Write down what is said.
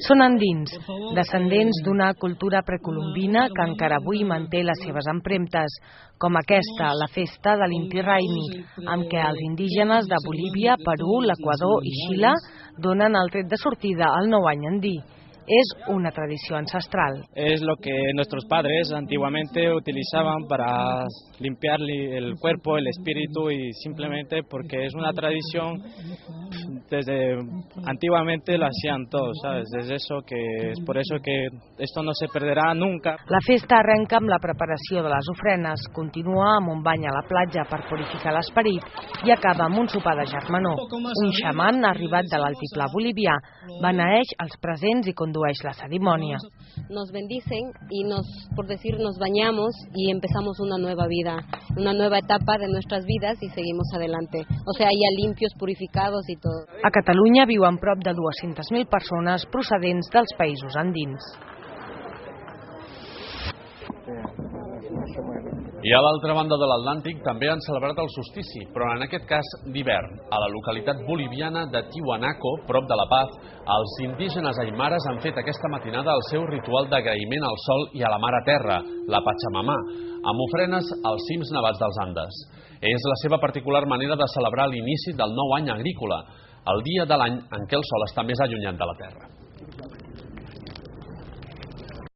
Són andins, descendents d'una cultura precolombina que encara avui manté les seves empremtes, com aquesta, la festa de l'Inti Raymi, amb què els indígenes de Bolívia, Perú, l'Equador i Xile donen el tret de sortida al nou any andí. Es una tradición ancestral. Es lo que nuestros padres antiguamente utilizaban para limpiar el cuerpo, el espíritu, y simplemente porque es una tradición, desde antiguamente lo hacían todos, ¿sabes? Es por eso que esto no se perderá nunca. La festa arrenca amb la preparació de les ofrenes, continua amb un bany a la platja per purificar l'esperit i acaba amb un sopar de germanor. Un xaman arribat de l'altiplà bolivià beneeix els presents i condueix la cerimònia. Nos bendicen y nos bañamos y empezamos una nueva vida, una nueva etapa de nuestras vidas y seguimos adelante. O sea, ya limpios, purificados y todo. A Catalunya viuen prop de 200.000 persones procedents dels països andins. I a l'altra banda de l'Atlàntic també han celebrat el solstici, però en aquest cas d'hivern. A la localitat boliviana de Tiwanaku, prop de La Paz, els indígenes aimares han fet aquesta matinada el seu ritual d'agraïment al sol i a la mare terra, la Pachamamà, amb ofrenes als cims nevats dels Andes. És la seva particular manera de celebrar l'inici del nou any agrícola, el dia de l'any en què el sol està més allunyat de la terra.